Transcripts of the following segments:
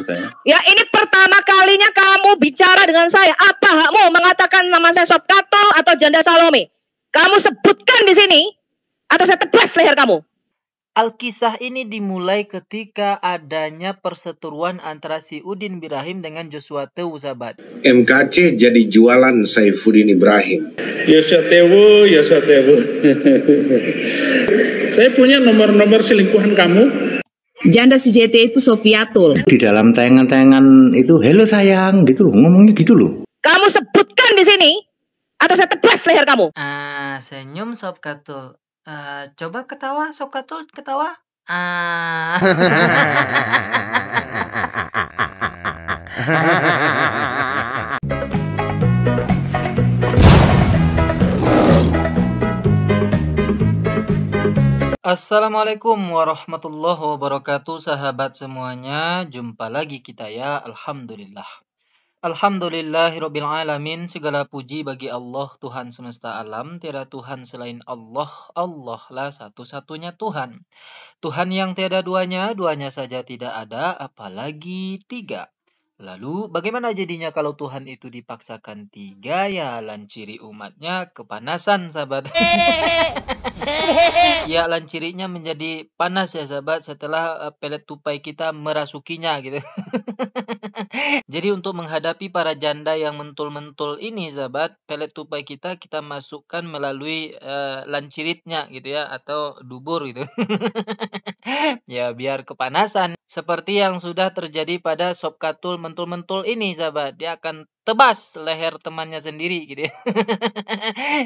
saya. Ya, ini pertama kalinya kamu bicara dengan saya. Apa hakmu mengatakan nama saya Sob Katul atau Janda Salome? Kamu sebutkan di sini, atau saya tebas leher kamu. Al-Kisah ini dimulai ketika adanya perseteruan antara si Udin Birahim dengan Joshua Tewu, sahabat. MKC jadi jualan Saifuddin Ibrahim. Joshua Tewu. Saya punya nomor-nomor selingkuhan kamu. Janda si JT itu Sofiatul. Di dalam tayangan-tayangan itu, hello sayang, gitu loh, ngomongnya gitu loh. Kamu sebutkan di sini, atau saya tebas leher kamu. Senyum Sob Katul. Coba ketawa Sob Katul, ketawa. Assalamualaikum warahmatullahi wabarakatuh, sahabat semuanya. Jumpa lagi kita ya, alhamdulillah. Alhamdulillahirabbil alamin, segala puji bagi Allah Tuhan semesta alam. Tiada Tuhan selain Allah, Allah lah satu-satunya Tuhan. Tuhan yang tiada duanya, duanya saja tidak ada, apalagi tiga. Lalu bagaimana jadinya kalau Tuhan itu dipaksakan tiga? Ya lanciri umatnya kepanasan, sahabat. Ya lancirinya menjadi panas ya sahabat, setelah pelet tupai kita merasukinya gitu. Jadi untuk menghadapi para janda yang mentul-mentul ini sahabat, pelet tupai kita masukkan melalui lanciritnya gitu ya, atau dubur gitu. Ya biar kepanasan. Seperti yang sudah terjadi pada Sob Katul mentul-mentul ini sahabat, dia akan tebas leher temannya sendiri gitu ya.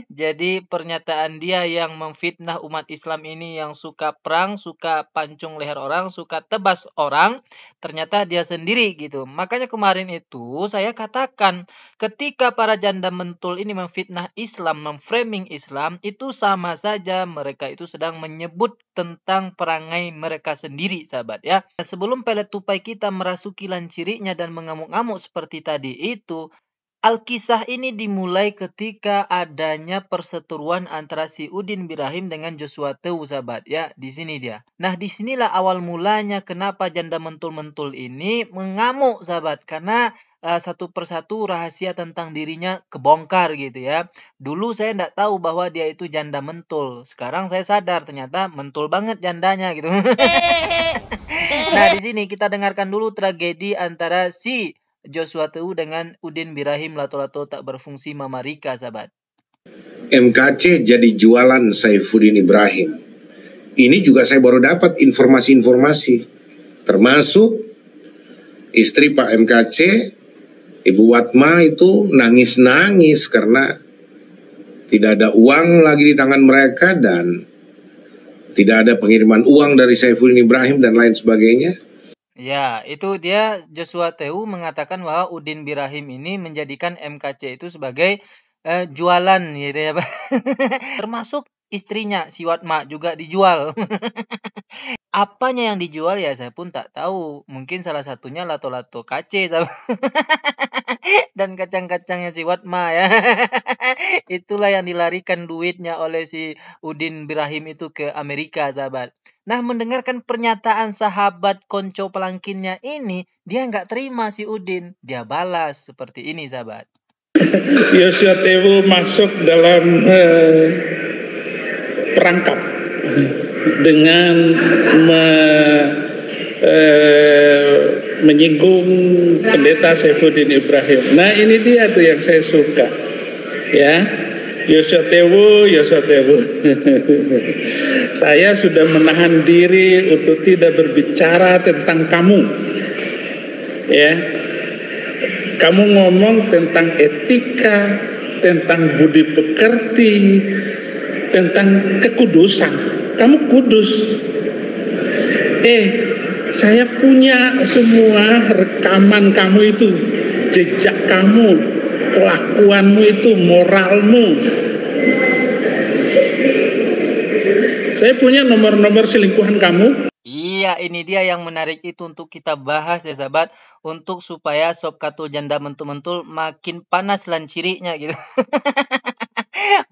Jadi pernyataan dia yang memfitnah umat Islam ini, yang suka perang, suka pancung leher orang, suka tebas orang, ternyata dia sendiri gitu. Makanya kemarin itu saya katakan, ketika para janda mentul ini memfitnah Islam, memframing Islam, itu sama saja mereka itu sedang menyebut tentang perangai mereka sendiri sahabat ya. Sebelum pelet tupai kita merasuki lancirinya dan mengamuk-ngamuk seperti tadi itu, Al-Kisah ini dimulai ketika adanya perseteruan antara si Udin Birahim dengan Joshua Tewu sahabat ya. Di sini dia. Nah, disinilah awal mulanya kenapa janda mentul-mentul ini mengamuk sahabat, karena satu persatu rahasia tentang dirinya kebongkar gitu ya. Dulu saya tidak tahu bahwa dia itu janda mentul. Sekarang saya sadar ternyata mentul banget jandanya gitu. Nah, di sini kita dengarkan dulu tragedi antara si Joshua Tewu dengan Udin Birahim, lato-lato tak berfungsi Mama Rika, sahabat. MKC jadi jualan Saifuddin Ibrahim. Ini juga saya baru dapat informasi-informasi, termasuk istri Pak MKC, Ibu Watma itu nangis-nangis karena tidak ada uang lagi di tangan mereka dan tidak ada pengiriman uang dari Saifuddin Ibrahim dan lain sebagainya. Ya, itu dia Joshua Tewu mengatakan bahwa Udin Birahim ini menjadikan MKC itu sebagai jualan gitu ya, Pak. Termasuk istrinya si Watma juga dijual. Apanya yang dijual ya saya pun tak tahu. Mungkin salah satunya lato-lato KC dan kacang-kacangnya si Watma ya. Itulah yang dilarikan duitnya oleh si Udin Birahim itu ke Amerika, sahabat. Nah, mendengarkan pernyataan sahabat konco pelangkinnya ini, dia nggak terima si Udin. Dia balas seperti ini, sahabat. Joshua Tewu masuk dalam perangkap dengan menyinggung pendeta Saifuddin Ibrahim. Nah, ini dia tuh yang saya suka ya. Joshua Tewu. Saya sudah menahan diri untuk tidak berbicara tentang kamu. Ya. Kamu ngomong tentang etika, tentang budi pekerti, tentang kekudusan. Kamu kudus. Saya punya semua rekaman kamu itu, jejak kamu, kelakuanmu itu, moralmu. Saya punya nomor-nomor selingkuhan kamu. Iya, ini dia yang menarik itu untuk kita bahas ya sahabat, untuk supaya Sob Katul janda mentul-mentul makin panas lancirinya gitu.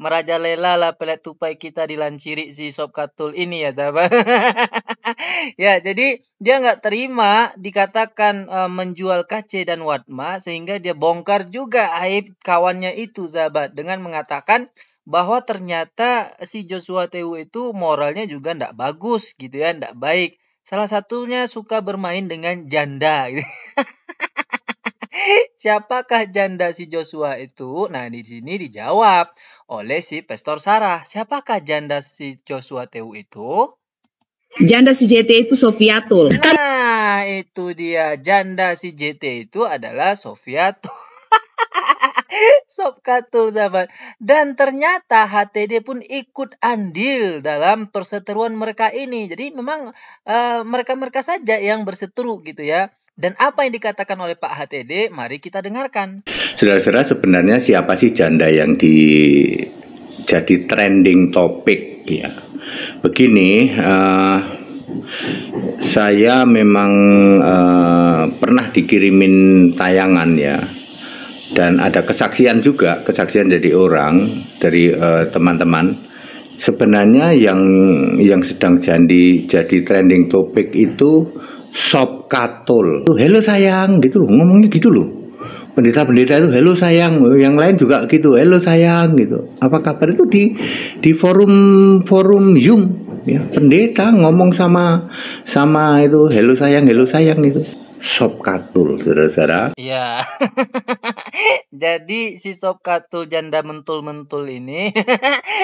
Merajalela lah pelet tupai kita dilanciri si Sob Katul ini ya sahabat. Ya, jadi dia nggak terima dikatakan menjual KC dan Watma, sehingga dia bongkar juga aib kawannya itu sahabat dengan mengatakan bahwa ternyata si Joshua Tewu itu moralnya juga ndak bagus gitu ya, ndak baik. Salah satunya suka bermain dengan janda gitu. Siapakah janda si Joshua itu? Nah, di sini dijawab oleh si Pastor Sarah. Siapakah janda si Joshua Tewu itu? Janda si JT itu Sofiatul. Nah, itu dia. Janda si JT itu adalah Sofiatul. Sob Katul sahabat. Dan ternyata HTD pun ikut andil dalam perseteruan mereka ini. Jadi memang mereka-mereka saja yang berseteru gitu ya. Dan apa yang dikatakan oleh Pak HTD, mari kita dengarkan. Saudara-saudara, sebenarnya siapa sih janda yang jadi trending topik ya? Begini, saya memang pernah dikirimin tayangan ya, dan ada kesaksian juga, kesaksian dari orang, dari teman-teman. Sebenarnya yang sedang jadi trending topik itu Sob Katul. Hello sayang, gitu loh, ngomongnya gitu loh. Pendeta-pendeta itu hello sayang, yang lain juga gitu, hello sayang gitu. Apa kabar itu di forum Zoom ya, pendeta ngomong sama itu hello sayang itu. Sob Katul, saudara-saudara. Iya. Jadi si Sob Katul janda mentul-mentul ini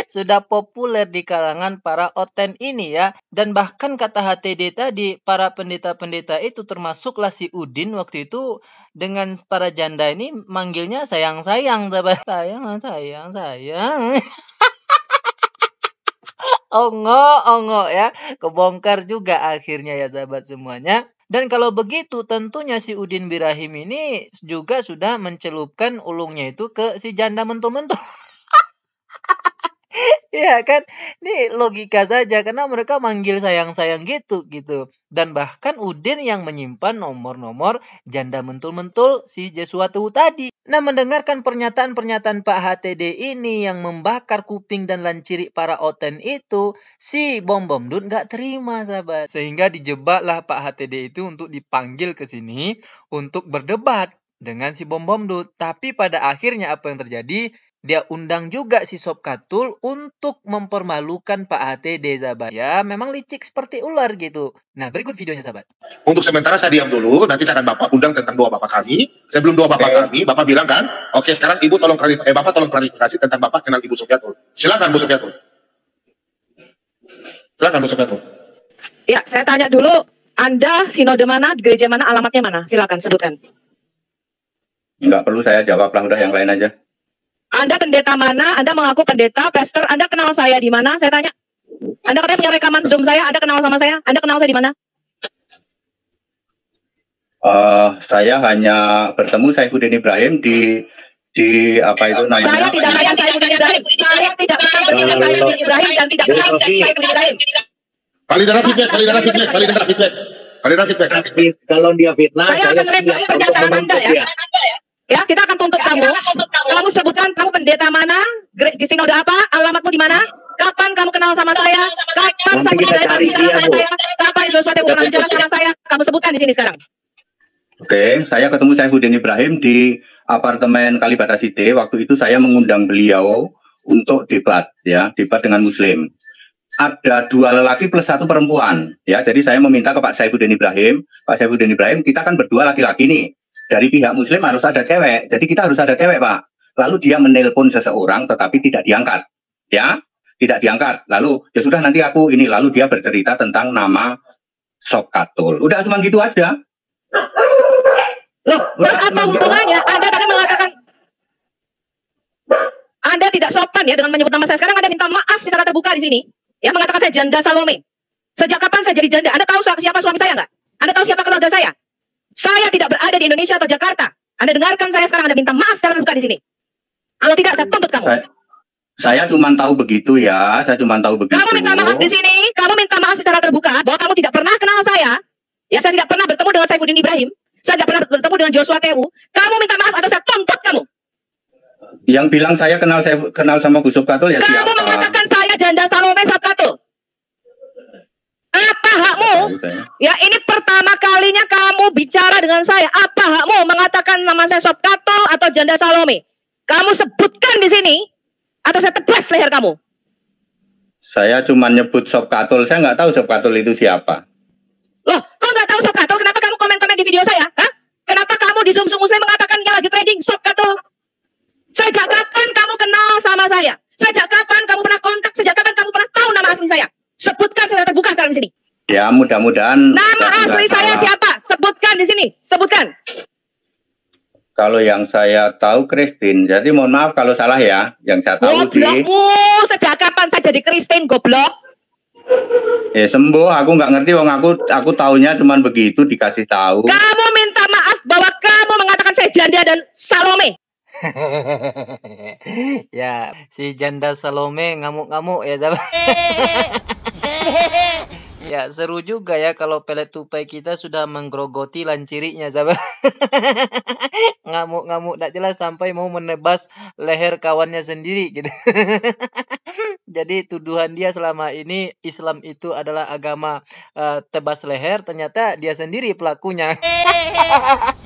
sudah populer di kalangan para oten ini ya. Dan bahkan kata HTD tadi, para pendeta-pendeta itu termasuklah si Udin waktu itu dengan para janda ini manggilnya sayang-sayang, sahabat. Sayang. Ongo ya. Kebongkar juga akhirnya ya sahabat semuanya. Dan kalau begitu tentunya si Udin Birahim ini juga sudah mencelupkan ulungnya itu ke si janda mentul-mentul. Iya kan? Ini logika saja karena mereka manggil sayang-sayang gitu. Dan bahkan Udin yang menyimpan nomor-nomor janda mentul-mentul si Joshua Tewu tadi. Nah, mendengarkan pernyataan-pernyataan Pak HTD ini yang membakar kuping dan lanciri para oten itu, si Bom Dut nggak terima sahabat. Sehingga dijebaklah Pak HTD itu untuk dipanggil ke sini untuk berdebat dengan si Bom Dut. Tapi pada akhirnya apa yang terjadi? Dia undang juga si Sob Katul untuk mempermalukan Pak HTD sahabat. Ya, memang licik seperti ular gitu. Nah, berikut videonya sahabat. Untuk sementara saya diam dulu, nanti saya akan Bapak undang tentang doa Bapak kami. Sebelum doa Bapak kami, Bapak bilang kan, oke sekarang Ibu tolong Bapak tolong klarifikasi tentang Bapak kenal Ibu Sofiatul. Silakan Bu Sofiatul. Silakan Bu Sofiatul. Ya, saya tanya dulu, Anda sinode mana, gereja mana, alamatnya mana? Silakan sebutkan. Nggak perlu saya jawab lah, udah yang lain aja. Anda pendeta mana? Anda mengaku pendeta, pastor. Anda kenal saya di mana? Saya tanya. Anda katanya punya rekaman Zoom saya. Anda kenal sama saya? Anda kenal saya di mana? Saya hanya bertemu Saifuddin Ibrahim di apa itu namanya? Saya tidak kaya Saifuddin Ibrahim. Saya tidak pernah bertemu Saifuddin Ibrahim dan tidak kenal Saifuddin Ibrahim. Kalidara feedback. Kalau dia fitnah, saya akan mereview pernyataan Anda ya. Ya, kita akan tuntut kamu. Kamu sebutkan kamu pendeta mana, di sinode apa, alamatmu di mana, kapan kamu kenal sama saya, kapan Nanti kita cari dia, Bu. kapan Joshua Tewu pernah bicara sama saya, kamu sebutkan di sini sekarang. Oke, saya ketemu Saifuddin Ibrahim di apartemen Kalibata City. Waktu itu saya mengundang beliau untuk debat dengan Muslim. Ada 2 lelaki plus 1 perempuan, ya. Jadi saya meminta ke Pak Saifuddin Ibrahim, kita kan berdua laki-laki nih. Dari pihak Muslim harus ada cewek, jadi kita harus ada cewek, Pak. Lalu dia menelpon seseorang, tetapi tidak diangkat, ya, tidak diangkat. Lalu ya sudah nanti aku ini, lalu dia bercerita tentang nama Sob Katul. Udah cuma gitu aja. Loh, terus apa hubungannya? Anda tadi mengatakan Anda tidak sopan ya dengan menyebut nama saya. Sekarang Anda minta maaf secara terbuka di sini, ya, mengatakan saya janda Salome. Sejak kapan saya jadi janda? Anda tahu siapa suami saya nggak? Anda tahu siapa keluarga saya? Saya tidak berada di Indonesia atau Jakarta. Anda dengarkan saya sekarang, Anda minta maaf secara terbuka di sini. Kalau tidak, saya tuntut kamu. Saya cuma tahu begitu ya, Kamu minta maaf di sini, kamu minta maaf secara terbuka bahwa kamu tidak pernah kenal saya. Ya, saya tidak pernah bertemu dengan Saifuddin Ibrahim. Saya tidak pernah bertemu dengan Joshua Tewu. Kamu minta maaf atau saya tuntut kamu. Yang bilang saya kenal sama Gus Sob Katul ya Kamu siapa? mengatakan saya janda Salome Sob Katul. Apa hakmu? Ya ini pertama kalinya kamu bicara dengan saya. Apa hakmu mengatakan nama saya Sob Katul atau janda Salome? Kamu sebutkan di sini atau saya tebas leher kamu. Saya cuma nyebut Sob Katul. Saya nggak tahu Sob Katul itu siapa. Loh, kok nggak tahu Sob Katul? Kenapa kamu komen-komen di video saya? Hah? Kenapa kamu di Zoom Muslim mengatakan yang lagi trading Sob Katul? Sejak kapan kamu kenal sama saya? Sejak kapan kamu pernah kontak? Sejak kapan kamu pernah tahu nama asli saya? Sebutkan secara terbuka sekarang di sini. Ya mudah-mudahan. Nama asli saya siapa? Sebutkan di sini. Sebutkan. Kalau yang saya tahu Kristin. Jadi mohon maaf kalau salah ya. Yang saya tahu sih. Goblokmu. Sejak kapan saya jadi Kristen goblok? Ya sembuh. Aku nggak ngerti. Wong aku taunya cuman begitu dikasih tahu. Kamu minta maaf bahwa kamu mengatakan saya janda dan Salome. Ya, si janda Salome ngamuk-ngamuk ya, sahabat. Ya, seru juga ya kalau pelet tupai kita sudah menggerogoti lancirinya, sahabat. Ngamuk-ngamuk tak jelas sampai mau menebas leher kawannya sendiri gitu. Jadi tuduhan dia selama ini Islam itu adalah agama tebas leher, ternyata dia sendiri pelakunya.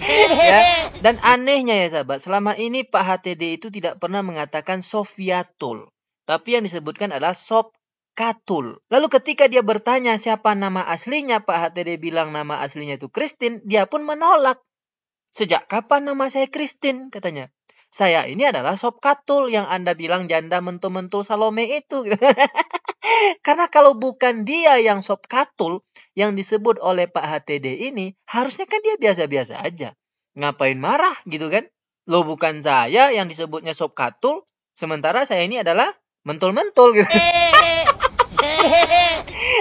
Ya, dan anehnya ya sahabat, selama ini Pak HTD itu tidak pernah mengatakan Sofiatul, tapi yang disebutkan adalah Sob Katul. Lalu ketika dia bertanya siapa nama aslinya, Pak HTD bilang nama aslinya itu Kristin, dia pun menolak. Sejak kapan nama saya Kristin? Katanya. Saya ini adalah Sob Katul yang Anda bilang janda mentul-mentul Salome itu. Karena kalau bukan dia yang Sob Katul yang disebut oleh Pak HTD ini, harusnya kan dia biasa-biasa aja. Ngapain marah gitu kan? Lo bukan saya yang disebutnya Sob Katul, sementara saya ini adalah mentul-mentul gitu.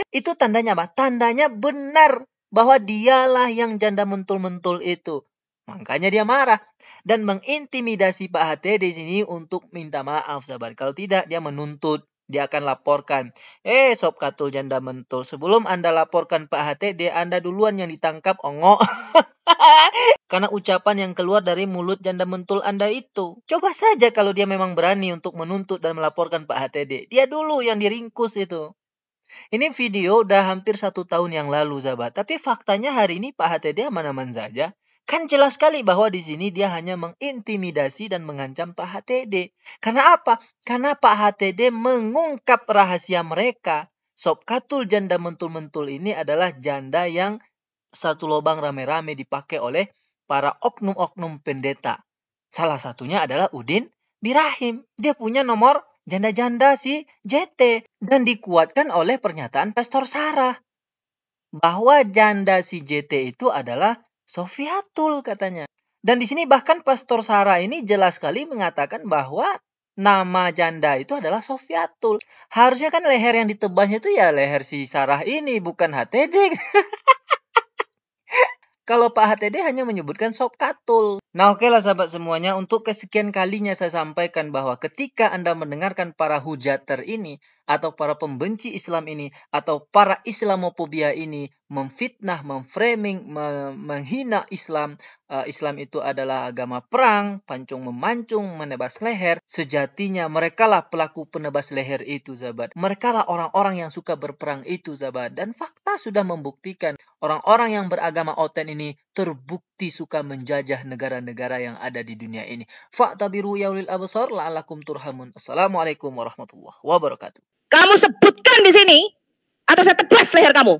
Itu tandanya apa? Tandanya benar bahwa dialah yang janda mentul-mentul itu. Makanya dia marah dan mengintimidasi Pak HTD di sini untuk minta maaf, sahabat. Kalau tidak, dia menuntut, dia akan laporkan. Sob Katul janda mentul, sebelum Anda laporkan Pak HTD, Anda duluan yang ditangkap, ongok. Karena ucapan yang keluar dari mulut janda mentul Anda itu. Coba saja kalau dia memang berani untuk menuntut dan melaporkan Pak HTD. Dia dulu yang diringkus itu. Ini video udah hampir 1 tahun yang lalu, sahabat. Tapi faktanya hari ini Pak HTD aman-aman saja. Kan jelas sekali bahwa di sini dia hanya mengintimidasi dan mengancam Pak HTD. Karena apa? Karena Pak HTD mengungkap rahasia mereka. Sob Katul janda mentul-mentul ini adalah janda yang satu lubang rame-rame dipakai oleh para oknum-oknum pendeta. Salah satunya adalah Udin Birahim. Dia punya nomor janda-janda si JT. Dan dikuatkan oleh pernyataan Pastor Sarah. Bahwa janda si JT itu adalah Sofiatul katanya. Dan di sini bahkan Pastor Sarah ini jelas sekali mengatakan bahwa nama janda itu adalah Sofiatul. Harusnya kan leher yang ditebasnya itu ya leher si Sarah ini, bukan HTD. Kalau Pak HTD hanya menyebutkan Sob Katul. Nah oke lah sahabat semuanya, untuk kesekian kalinya saya sampaikan bahwa ketika Anda mendengarkan para hujater ini, atau para pembenci Islam ini, atau para Islamofobia ini, memfitnah, memframing, menghina Islam, Islam itu adalah agama perang, pancung memancung, menebas leher, sejatinya merekalah pelaku penebas leher itu sahabat. Merekalah orang-orang yang suka berperang itu sahabat. Dan fakta sudah membuktikan orang-orang yang beragama oten ini terbukti suka menjajah negara-negara yang ada di dunia ini. Fa'tabiru ya ulil absar la'allakum turhamun. Assalamualaikum warahmatullahi wabarakatuh. Kamu sebutkan di sini atau saya tebas leher kamu.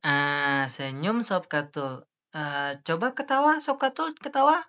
Senyum Sob Katul. Coba ketawa Sob Katul, ketawa.